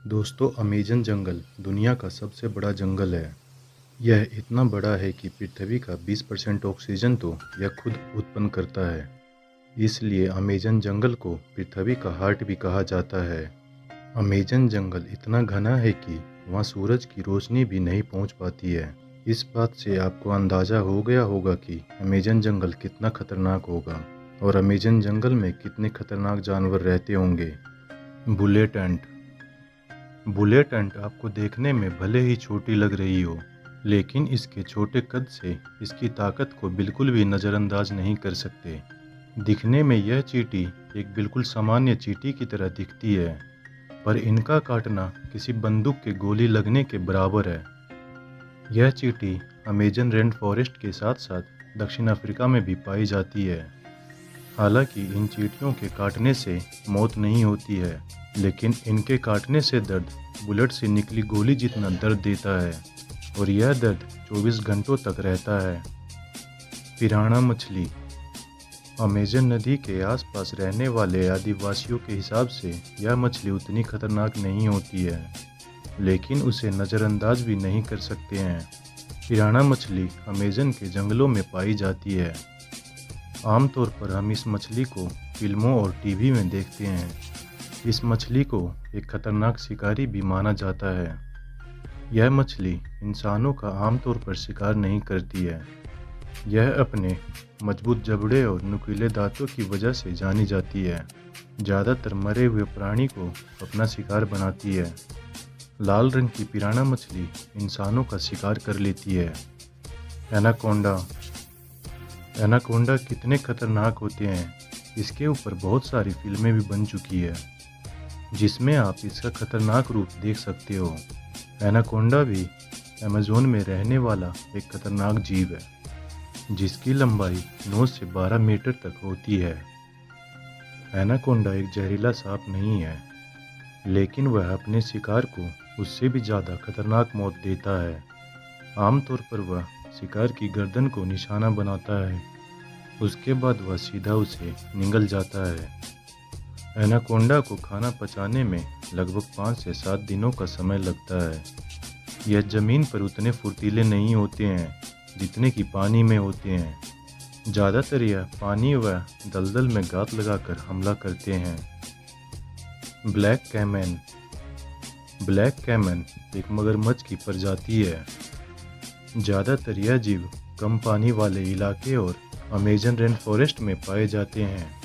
दोस्तों, अमेज़न जंगल दुनिया का सबसे बड़ा जंगल है। यह इतना बड़ा है कि पृथ्वी का 20% ऑक्सीजन तो यह खुद उत्पन्न करता है। इसलिए अमेज़न जंगल को पृथ्वी का हार्ट भी कहा जाता है। अमेज़न जंगल इतना घना है कि वहाँ सूरज की रोशनी भी नहीं पहुँच पाती है। इस बात से आपको अंदाज़ा हो गया होगा कि अमेज़न जंगल कितना खतरनाक होगा और अमेज़न जंगल में कितने खतरनाक जानवर रहते होंगे। बुलेट एंट। बुलेट एंट आपको देखने में भले ही छोटी लग रही हो, लेकिन इसके छोटे कद से इसकी ताकत को बिल्कुल भी नज़रअंदाज नहीं कर सकते। दिखने में यह चींटी एक बिल्कुल सामान्य चींटी की तरह दिखती है, पर इनका काटना किसी बंदूक के गोली लगने के बराबर है। यह चींटी अमेज़न रेन फॉरेस्ट के साथ साथ दक्षिण अफ्रीका में भी पाई जाती है। हालांकि इन चींटियों के काटने से मौत नहीं होती है, लेकिन इनके काटने से दर्द बुलेट से निकली गोली जितना दर्द देता है और यह दर्द 24 घंटों तक रहता है। पिरान्हा मछली। अमेज़न नदी के आसपास रहने वाले आदिवासियों के हिसाब से यह मछली उतनी खतरनाक नहीं होती है, लेकिन उसे नज़रअंदाज भी नहीं कर सकते हैं। पिरान्हा मछली अमेज़न के जंगलों में पाई जाती है। आमतौर पर हम इस मछली को फिल्मों और टीवी में देखते हैं। इस मछली को एक खतरनाक शिकारी भी माना जाता है। यह मछली इंसानों का आमतौर पर शिकार नहीं करती है। यह अपने मजबूत जबड़े और नुकीले दांतों की वजह से जानी जाती है। ज़्यादातर मरे हुए प्राणी को अपना शिकार बनाती है। लाल रंग की पिरान्हा मछली इंसानों का शिकार कर लेती है। एनाकोंडा। एनाकोंडा कितने खतरनाक होते हैं, इसके ऊपर बहुत सारी फिल्में भी बन चुकी है, जिसमें आप इसका खतरनाक रूप देख सकते हो। एनाकोंडा भी अमेज़न में रहने वाला एक खतरनाक जीव है, जिसकी लंबाई 9 से 12 मीटर तक होती है। एनाकोंडा एक जहरीला सांप नहीं है, लेकिन वह अपने शिकार को उससे भी ज़्यादा खतरनाक मौत देता है। आमतौर पर वह शिकार की गर्दन को निशाना बनाता है, उसके बाद वह सीधा उसे निगल जाता है। एनाकोंडा को खाना पचाने में लगभग 5 से 7 दिनों का समय लगता है। यह ज़मीन पर उतने फुर्तीले नहीं होते हैं जितने कि पानी में होते हैं। ज़्यादातर यह पानी व दलदल में गांठ लगाकर हमला करते हैं। Black caiman. ब्लैक कैमन एक मगरमच्छ की प्रजाति है। ज़्यादातर यह जीव कम पानी वाले इलाके और अमेज़न रेन फॉरेस्ट में पाए जाते हैं।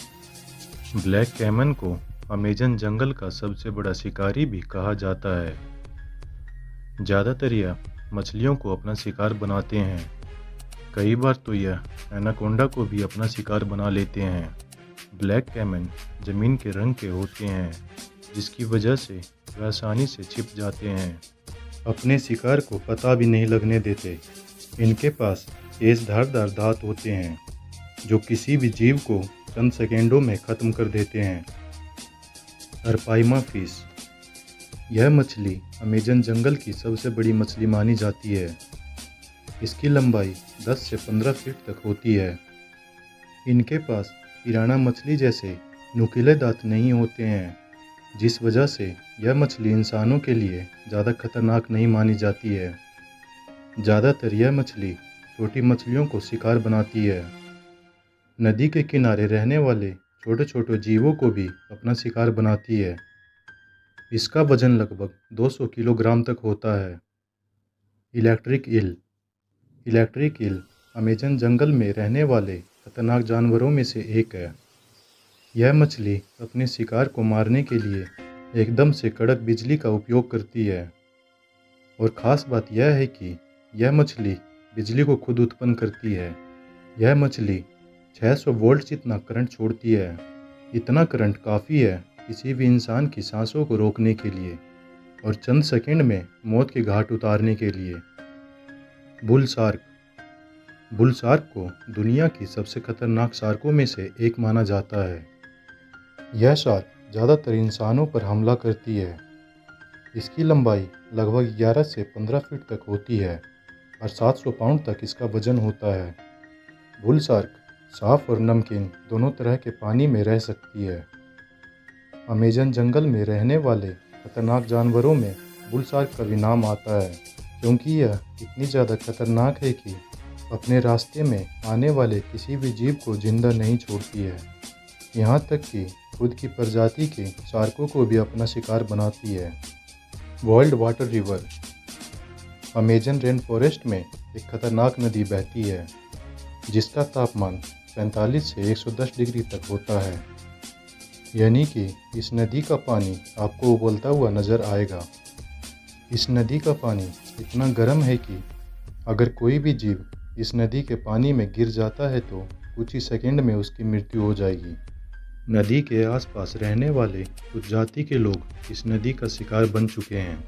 ब्लैक कैमन को अमेज़न जंगल का सबसे बड़ा शिकारी भी कहा जाता है। ज़्यादातर यह मछलियों को अपना शिकार बनाते हैं। कई बार तो यह एनाकोंडा को भी अपना शिकार बना लेते हैं। ब्लैक कैमन ज़मीन के रंग के होते हैं, जिसकी वजह से वे आसानी से छिप जाते हैं। अपने शिकार को पता भी नहीं लगने देते। इनके पास तेज धारदार दांत होते हैं, जो किसी भी जीव को चंद सेकेंडों में ख़त्म कर देते हैं। अरपाइमा फिश। यह मछली अमेज़न जंगल की सबसे बड़ी मछली मानी जाती है। इसकी लंबाई 10 से 15 फीट तक होती है। इनके पास पिरान्हा मछली जैसे नुकीले दांत नहीं होते हैं, जिस वजह से यह मछली इंसानों के लिए ज़्यादा खतरनाक नहीं मानी जाती है। ज़्यादातर यह मछली छोटी मछलियों को शिकार बनाती है। नदी के किनारे रहने वाले छोटे छोटे जीवों को भी अपना शिकार बनाती है। इसका वजन लगभग 200 किलोग्राम तक होता है। Electric eel. Electric eel Amazon जंगल में रहने वाले खतरनाक जानवरों में से एक है। यह मछली अपने शिकार को मारने के लिए एकदम से कड़क बिजली का उपयोग करती है। और ख़ास बात यह है कि यह मछली बिजली को खुद उत्पन्न करती है। यह मछली 600 वोल्ट जितना करंट छोड़ती है। इतना करंट काफ़ी है किसी भी इंसान की सांसों को रोकने के लिए और चंद सेकंड में मौत के घाट उतारने के लिए। Bull shark. बुल शार्क को दुनिया की सबसे खतरनाक शार्कों में से एक माना जाता है। यह शार्क ज़्यादातर इंसानों पर हमला करती है। इसकी लंबाई लगभग 11 से 15 फीट तक होती है और 700 पाउंड तक इसका वजन होता है। बुल शार्क साफ और नमकीन दोनों तरह के पानी में रह सकती है। अमेज़न जंगल में रहने वाले खतरनाक जानवरों में बुल शार्क का भी नाम आता है, क्योंकि यह इतनी ज़्यादा खतरनाक है कि अपने रास्ते में आने वाले किसी भी जीव को जिंदा नहीं छोड़ती है। यहाँ तक कि खुद की प्रजाति के शार्कों को भी अपना शिकार बनाती है। World water river. Amazon rain forest में एक खतरनाक नदी बहती है, जिसका तापमान 45 से 110 डिग्री तक होता है। यानी कि इस नदी का पानी आपको उबलता हुआ नज़र आएगा। इस नदी का पानी इतना गर्म है कि अगर कोई भी जीव इस नदी के पानी में गिर जाता है तो कुछ ही सेकंड में उसकी मृत्यु हो जाएगी। नदी के आसपास रहने वाले कुछ जाति के लोग इस नदी का शिकार बन चुके हैं।